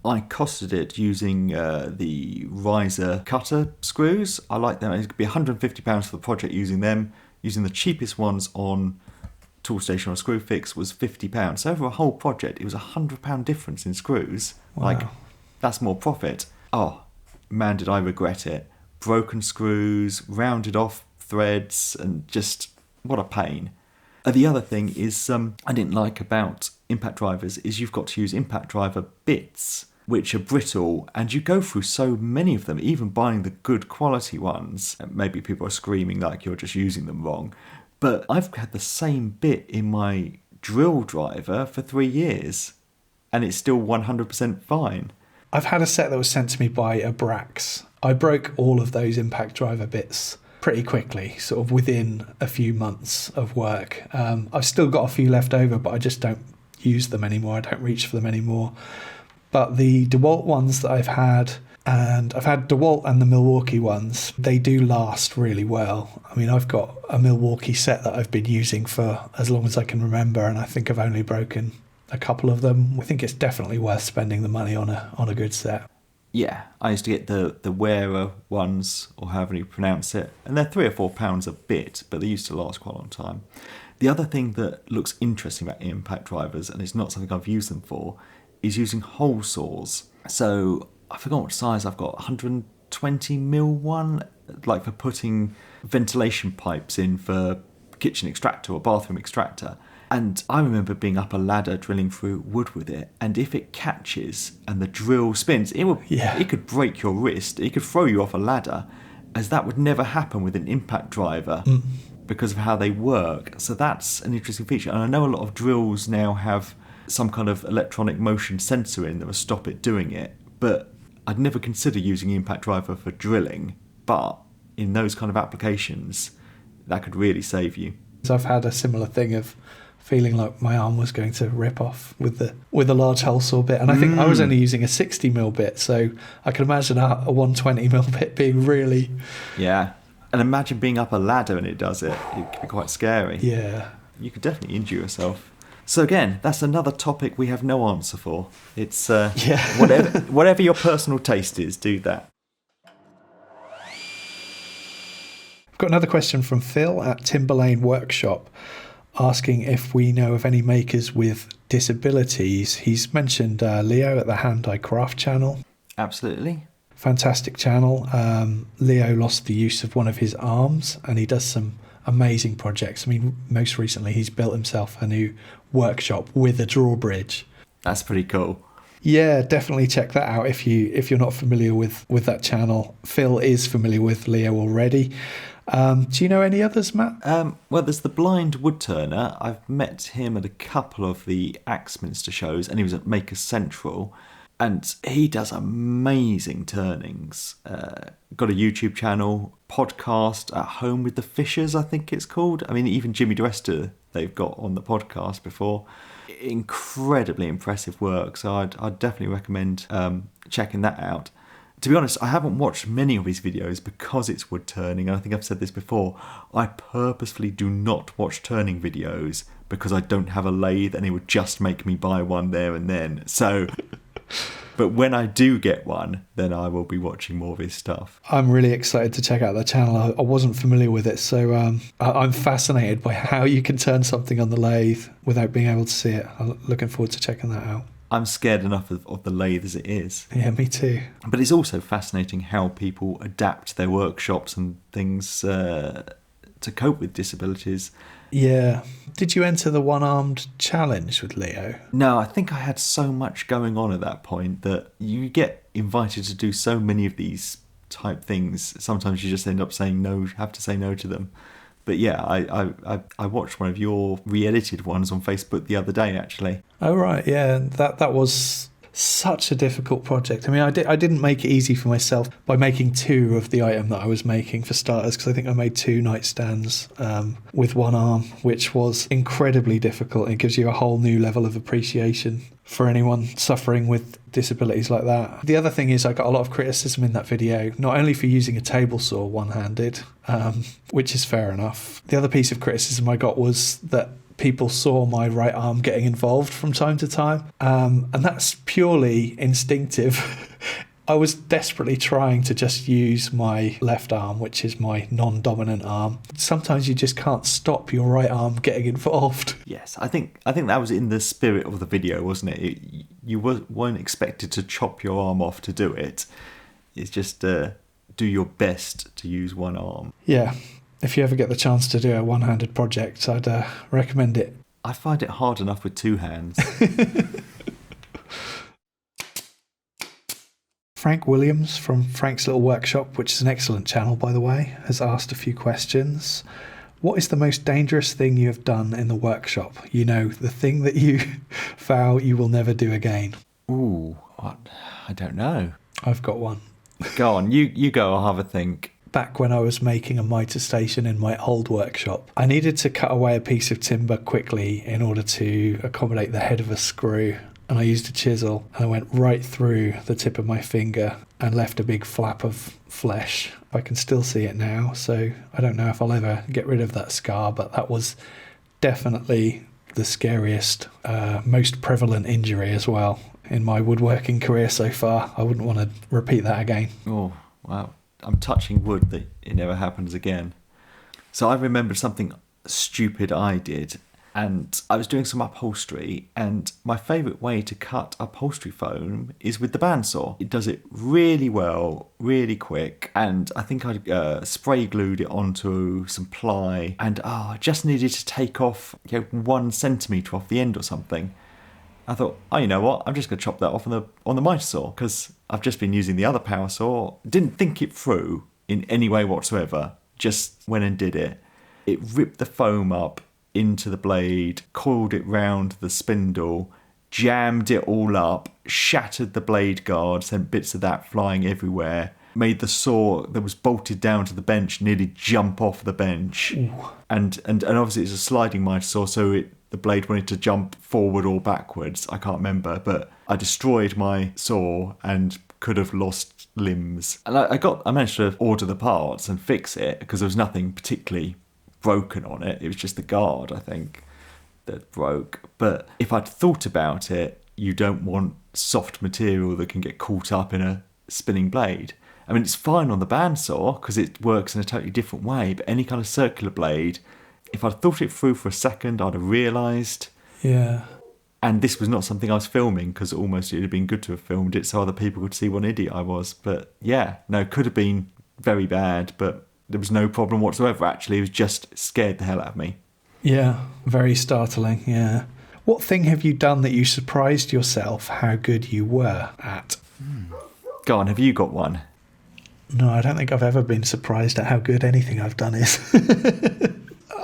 I costed it using the riser cutter screws. I like them. It could be £150 for the project using them. Using the cheapest ones on Toolstation or Screwfix was £50. So over a whole project, it was £100 difference in screws. Wow. Like, that's more profit. Oh, man, did I regret it. Broken screws, rounded off threads, and just, what a pain. The other thing is, I didn't like about impact drivers is you've got to use impact driver bits, which are brittle, and you go through so many of them, even buying the good quality ones. Maybe people are screaming like you're just using them wrong, but I've had the same bit in my drill driver for 3 years, and it's still 100% fine. I've had a set that was sent to me by a Brax. I broke all of those impact driver bits pretty quickly, sort of within a few months of work. I've still got a few left over, but I just don't use them anymore. I don't reach for them anymore. But the DeWalt ones that I've had, and I've had DeWalt and the Milwaukee ones, they do last really well. I mean, I've got a Milwaukee set that I've been using for as long as I can remember, and I think I've only broken a couple of them. I think it's definitely worth spending the money on a good set. Yeah, I used to get the wearer ones, or however you pronounce it, and they're £3 or £4 a bit, but they used to last quite a long time. The other thing that looks interesting about impact drivers, and it's not something I've used them for, is using hole saws. So I forgot what size I've got, 120mm one, like for putting ventilation pipes in for kitchen extractor or bathroom extractor. And I remember being up a ladder drilling through wood with it, and if it catches and the drill spins, it could break your wrist, it could throw you off a ladder, as that would never happen with an impact driver because of how they work. So that's an interesting feature. And I know a lot of drills now have some kind of electronic motion sensor in that will stop it doing it, but I'd never consider using impact driver for drilling, but in those kind of applications that could really save you. So I've had a similar thing of feeling like my arm was going to rip off with the large hole saw bit, and I think I was only using a 60mm bit, so I can imagine a 120mm bit being really... Yeah, and imagine being up a ladder and it does it. It could be quite scary. Yeah. You could definitely injure yourself. So again, that's another topic we have no answer for. It's whatever your personal taste is, do that. I've got another question from Phil at Timberlane Workshop, asking if we know of any makers with disabilities. He's mentioned Leo at the Hand I Craft channel. Absolutely. Fantastic channel. Leo lost the use of one of his arms, and he does some amazing projects. I mean, most recently he's built himself a new workshop with a drawbridge. That's pretty cool. Yeah, definitely check that out if you're not familiar with that channel. Phil is familiar with Leo already. Do you know any others, Matt? Well, there's the blind woodturner. I've met him at a couple of the Axminster shows, and he was at Maker Central, and he does amazing turnings. Got a YouTube channel, podcast, At Home with the Fishers, I think it's called. I mean, even Jimmy DeResta they've got on the podcast before. Incredibly impressive work, so I'd definitely recommend checking that out. To be honest, I haven't watched many of his videos because it's wood turning, and I think I've said this before. I purposefully do not watch turning videos because I don't have a lathe and it would just make me buy one there and then. So, But when I do get one, then I will be watching more of his stuff. I'm really excited to check out the channel. I wasn't familiar with it, so I'm fascinated by how you can turn something on the lathe without being able to see it. I'm looking forward to checking that out. I'm scared enough of the lathe as it is. Yeah, me too. But it's also fascinating how people adapt their workshops and things to cope with disabilities. Yeah. Did you enter the OneArmed challenge with Leo? No, I think I had so much going on at that point that you get invited to do so many of these type things. Sometimes you just end up saying no, have to say no to them. But yeah, I watched one of your re-edited ones on Facebook the other day, actually. Oh, right. Yeah, that was such a difficult project. I mean, I didn't make it easy for myself by making two of the item that I was making for starters, because I think I made two nightstands with one arm, which was incredibly difficult. It gives you a whole new level of appreciation for anyone suffering with disabilities like that. The other thing is I got a lot of criticism in that video, not only for using a table saw one-handed, which is fair enough. The other piece of criticism I got was that people saw my right arm getting involved from time to time, and that's purely instinctive. I was desperately trying to just use my left arm, which is my non-dominant arm. Sometimes you just can't stop your right arm getting involved. Yes, I think that was in the spirit of the video, wasn't it? You weren't expected to chop your arm off to do it. It's just do your best to use one arm. Yeah. If you ever get the chance to do a one-handed project, I'd recommend it. I find it hard enough with two hands. Frank Williams from Frank's Little Workshop, which is an excellent channel, by the way, has asked a few questions. What is the most dangerous thing you have done in the workshop? You know, the thing that you vow you will never do again. Ooh, I don't know. I've got one. Go on, you go, I'll have a think. Back when I was making a mitre station in my old workshop, I needed to cut away a piece of timber quickly in order to accommodate the head of a screw. And I used a chisel and I went right through the tip of my finger and left a big flap of flesh. I can still see it now, so I don't know if I'll ever get rid of that scar, but that was definitely the scariest, most prevalent injury as well in my woodworking career so far. I wouldn't want to repeat that again. Oh, wow. I'm touching wood that it never happens again. So I remember something stupid I did, and I was doing some upholstery, and my favourite way to cut upholstery foam is with the bandsaw. It does it really well, really quick, and I think I spray glued it onto some ply, and I just needed to take off 1 centimetre off the end or something. I thought, oh, you know what? I'm just going to chop that off on the mitre saw, because I've just been using the other power saw. Didn't think it through in any way whatsoever. Just went and did it. It ripped the foam up into the blade, coiled it round the spindle, jammed it all up, shattered the blade guard, sent bits of that flying everywhere, made the saw that was bolted down to the bench nearly jump off the bench. And obviously it's a sliding mitre saw, so the blade wanted to jump forward or backwards. I can't remember, but I destroyed my saw and could have lost limbs. And I managed to order the parts and fix it because there was nothing particularly broken on it. It was just the guard, I think, that broke. But if I'd thought about it, you don't want soft material that can get caught up in a spinning blade. I mean, it's fine on the bandsaw because it works in a totally different way, but any kind of circular blade, if I'd thought it through for a second, I'd have realised. Yeah. And this was not something I was filming because almost it would have been good to have filmed it so other people could see what an idiot I was. But yeah, no, could have been very bad, but there was no problem whatsoever, actually. It was just scared the hell out of me. Yeah, very startling, yeah. What thing have you done that you surprised yourself how good you were at? Go on, have you got one? No, I don't think I've ever been surprised at how good anything I've done is.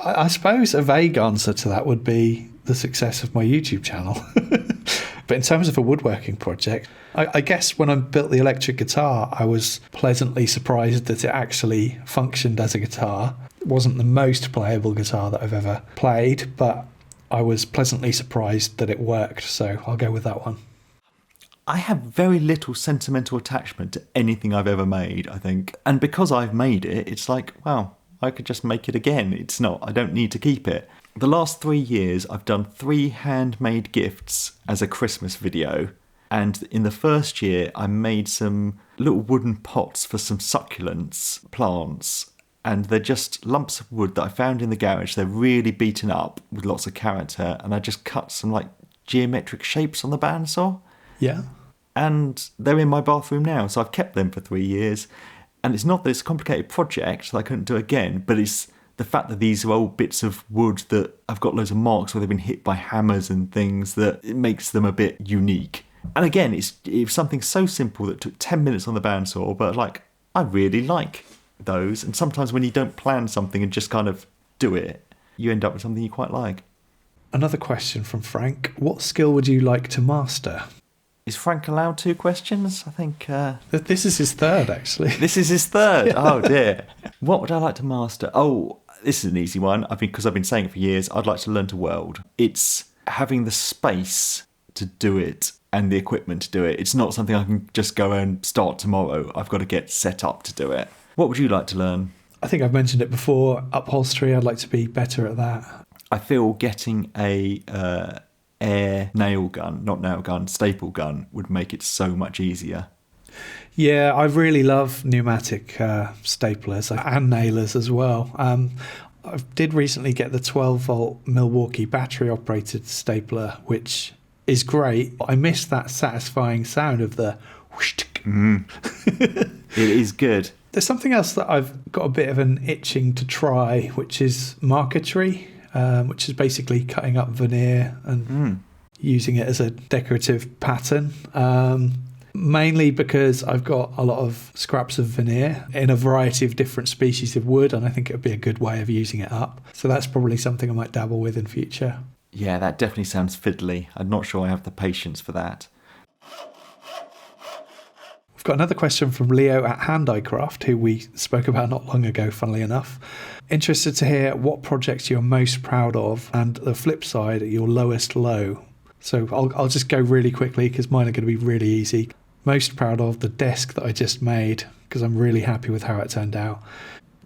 I suppose a vague answer to that would be the success of my YouTube channel. But in terms of a woodworking project, I guess when I built the electric guitar, I was pleasantly surprised that it actually functioned as a guitar. It wasn't the most playable guitar that I've ever played, but I was pleasantly surprised that it worked, so I'll go with that one. I have very little sentimental attachment to anything I've ever made, I think. And because I've made it, it's like, well, I could just make it again. It's not, I don't need to keep it. The last 3 years, I've done 3 handmade gifts as a Christmas video. And in the first year, I made some little wooden pots for some succulents plants. And they're just lumps of wood that I found in the garage. They're really beaten up with lots of character. And I just cut some like geometric shapes on the bandsaw. Yeah. And they're in my bathroom now. So I've kept them for 3 years. And it's not that it's a complicated project that I couldn't do again, but it's the fact that these are old bits of wood that I've got loads of marks where they've been hit by hammers and things, that it makes them a bit unique. And again, it was something so simple that took 10 minutes on the bandsaw, but like, I really like those. And sometimes when you don't plan something and just kind of do it, you end up with something you quite like. Another question from Frank. What skill would you like to master? Is Frank allowed 2 questions? I think... This is his third, actually. This is his third? Oh, dear. What would I like to master? Oh, this is an easy one. Because I've been saying it for years, I'd like to learn to weld. It's having the space to do it and the equipment to do it. It's not something I can just go and start tomorrow. I've got to get set up to do it. What would you like to learn? I think I've mentioned it before. Upholstery, I'd like to be better at that. I feel getting a air nail gun, not nail gun, staple gun would make it so much easier. Yeah, I really love pneumatic staplers and nailers as well. I did recently get the 12-volt Milwaukee battery-operated stapler, which is great. I miss that satisfying sound of the whoosh. It is good. There's something else that I've got a bit of an itching to try, which is marquetry, which is basically cutting up veneer and using it as a decorative pattern. Mainly because I've got a lot of scraps of veneer in a variety of different species of wood, and I think it would be a good way of using it up. So that's probably something I might dabble with in future. Yeah, that definitely sounds fiddly. I'm not sure I have the patience for that. We've got another question from Leo at Hand Eye Craft, who we spoke about not long ago, funnily enough. Interested to hear what projects you're most proud of, and the flip side, your lowest low. So I'll just go really quickly because mine are going to be really easy. Most proud of the desk that I just made because I'm really happy with how it turned out.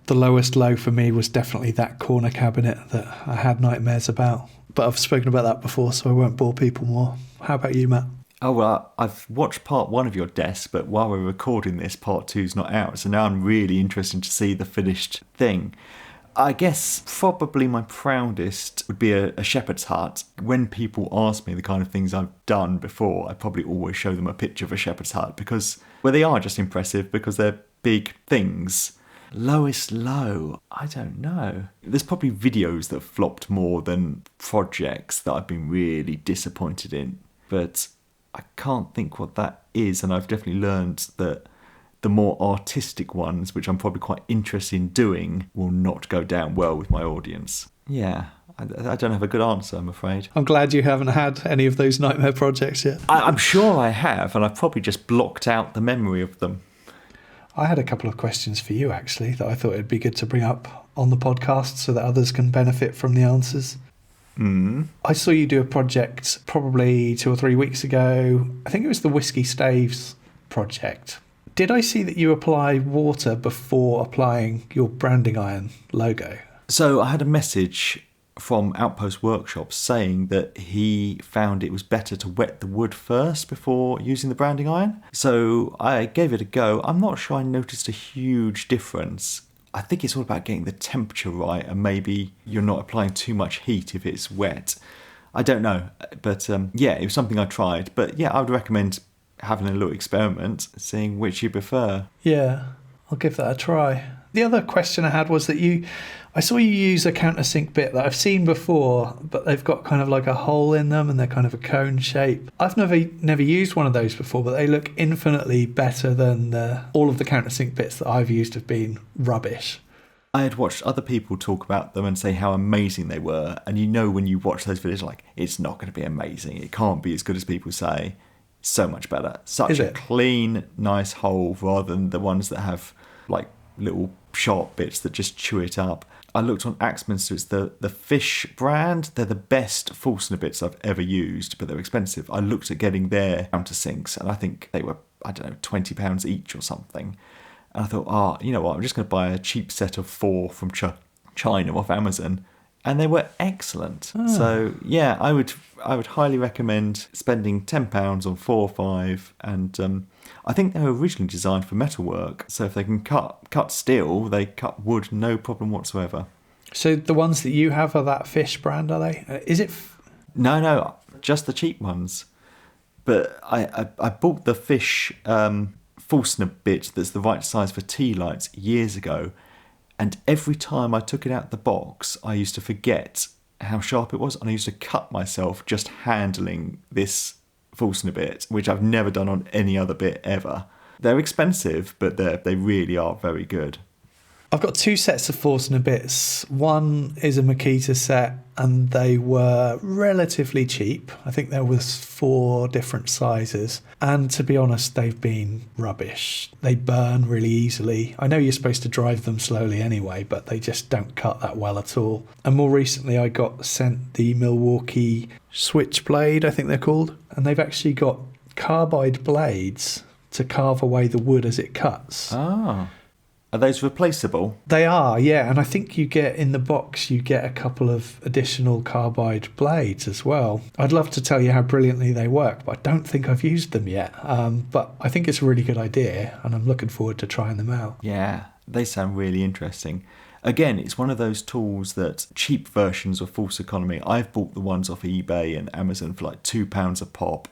The lowest low for me was definitely that corner cabinet that I had nightmares about. But I've spoken about that before, so I won't bore people more. How about you, Matt? Oh, well, I've watched part 1 of your desk, but while we're recording this, part 2's not out. So now I'm really interested to see the finished thing. I guess probably my proudest would be a shepherd's hut. When people ask me the kind of things I've done before, I probably always show them a picture of a shepherd's hut because, well, they are just impressive because they're big things. Lowest low, I don't know. There's probably videos that flopped more than projects that I've been really disappointed in, but I can't think what that is, and I've definitely learned that the more artistic ones, which I'm probably quite interested in doing, will not go down well with my audience. Yeah, I don't have a good answer, I'm afraid. I'm glad you haven't had any of those nightmare projects yet. I'm sure I have, and I've probably just blocked out the memory of them. I had a couple of questions for you, actually, that I thought it'd be good to bring up on the podcast so that others can benefit from the answers. I saw you do a project probably 2 or 3 weeks ago. I think it was the Whiskey Staves project. Did I see that you apply water before applying your branding iron logo? So I had a message from Outpost Workshops saying that he found it was better to wet the wood first before using the branding iron. So I gave it a go. I'm not sure I noticed a huge difference. I think it's all about getting the temperature right, and maybe you're not applying too much heat if it's wet. I don't know, but yeah, it was something I tried. But yeah, I would recommend having a little experiment, seeing which you prefer. Yeah, I'll give that a try. The other question I had was that I saw you use a countersink bit that I've seen before, but they've got kind of like a hole in them and they're kind of a cone shape. I've never used one of those before, but they look infinitely better than all of the countersink bits that I've used have been rubbish. I had watched other people talk about them and say how amazing they were, and you know when you watch those videos, like, it's not going to be amazing. It can't be as good as people say. So much better. Such a clean, nice hole rather than the ones that have like little sharp bits that just chew it up. I looked on Axminster, it's the Fish brand. They're the best Forstner bits I've ever used, but they're expensive. I looked at getting their countersinks and I think they were, I don't know, £20 each or something. And I thought, you know what, I'm just going to buy a cheap set of 4 from China off Amazon. and they were excellent. So yeah, I would highly recommend spending £10 on 4 or 5. And I think they were originally designed for metalwork, so if they can cut steel, they cut wood no problem whatsoever. So the ones that you have are that Fish brand, are they? Is it? No, just the cheap ones. But I bought the Fish Forstner bit that's the right size for tea lights years ago, and every time I took it out the box, I used to forget how sharp it was, and I used to cut myself just handling this Forstner bit, which I've never done on any other bit ever. They're expensive, but they really are very good. I've got 2 sets of Forstner bits. One is a Makita set, and they were relatively cheap. I think there was 4 different sizes. And to be honest, they've been rubbish. They burn really easily. I know you're supposed to drive them slowly anyway, but they just don't cut that well at all. And more recently, I got sent the Milwaukee Switchblade, I think they're called. And they've actually got carbide blades to carve away the wood as it cuts. Ah. Are those replaceable? They are, yeah. And I think you get in the box, you get a couple of additional carbide blades as well. I'd love to tell you how brilliantly they work, but I don't think I've used them yet. But I think it's a really good idea, and I'm looking forward to trying them out. Yeah, they sound really interesting. Again, it's one of those tools that cheap versions of false economy. I've bought the ones off eBay and Amazon for like £2 a pop,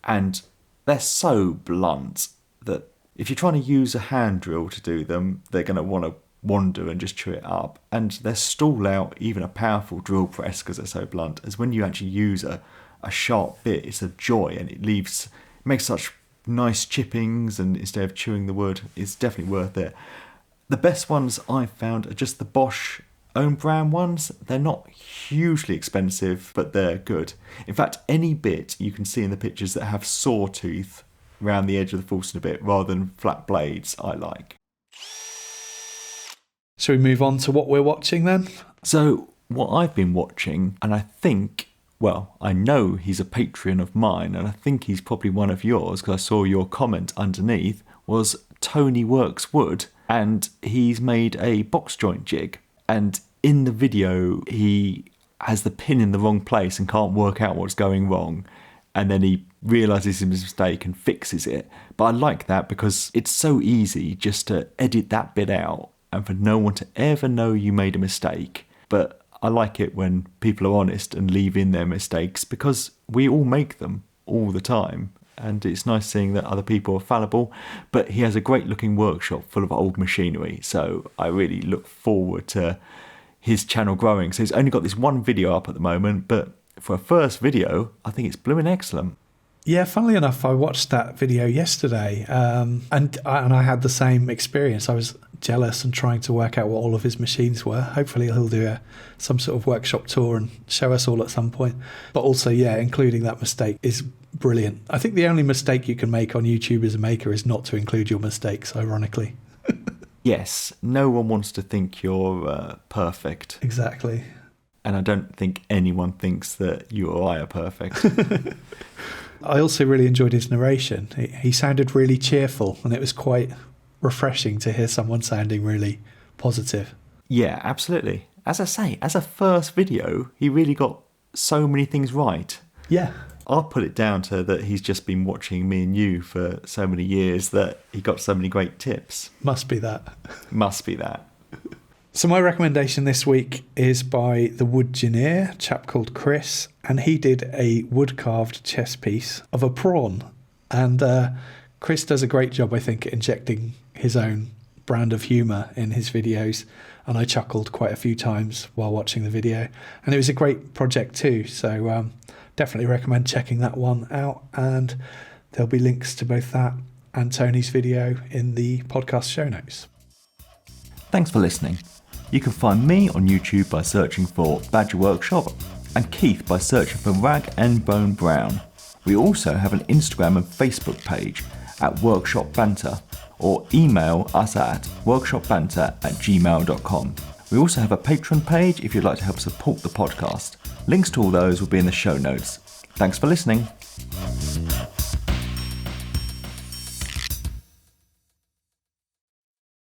and they're so blunt that if you're trying to use a hand drill to do them, they're going to want to wander and just chew it up. And they're stall out even a powerful drill press because they're so blunt. As when you actually use a sharp bit, it's a joy, and it makes such nice chippings, and instead of chewing the wood, it's definitely worth it. The best ones I've found are just the Bosch own brand ones. They're not hugely expensive, but they're good. In fact, any bit you can see in the pictures that have sawtooth around the edge of the Forstner bit rather than flat blades, I like. Shall we move on to what we're watching then? So what I've been watching, and I know he's a Patreon of mine, and I think he's probably one of yours because I saw your comment underneath, was Tony Works Wood, and he's made a box joint jig. And in the video, he has the pin in the wrong place and can't work out what's going wrong. And then he realises his mistake and fixes it. But I like that because it's so easy just to edit that bit out and for no one to ever know you made a mistake. But I like it when people are honest and leave in their mistakes because we all make them all the time. And it's nice seeing that other people are fallible. But he has a great looking workshop full of old machinery. So I really look forward to his channel growing. So he's only got this one video up at the moment, but for a first video, I think it's blooming excellent. Yeah, funnily enough, I watched that video yesterday, and I had the same experience. I was jealous and trying to work out what all of his machines were. Hopefully he'll do some sort of workshop tour and show us all at some point. But also, yeah, including that mistake is brilliant. I think the only mistake you can make on YouTube as a maker is not to include your mistakes, ironically. Yes, no one wants to think you're perfect. Exactly. And I don't think anyone thinks that you or I are perfect. I also really enjoyed his narration. He sounded really cheerful, and it was quite refreshing to hear someone sounding really positive. Yeah, absolutely. As I say, as a first video, he really got so many things right. Yeah. I'll put it down to that he's just been watching me and you for so many years that he got so many great tips. Must be that. Must be that. So my recommendation this week is by the Woodgineer, a chap called Chris, and he did a wood-carved chess piece of a prawn. And Chris does a great job, I think, at injecting his own brand of humour in his videos, and I chuckled quite a few times while watching the video. And it was a great project too, so definitely recommend checking that one out, and there'll be links to both that and Tony's video in the podcast show notes. Thanks for listening. You can find me on YouTube by searching for Badger Workshop and Keith by searching for Rag and Bone Brown. We also have an Instagram and Facebook page at Workshop Banter, or email us at workshopbanter@gmail.com. We also have a Patreon page if you'd like to help support the podcast. Links to all those will be in the show notes. Thanks for listening.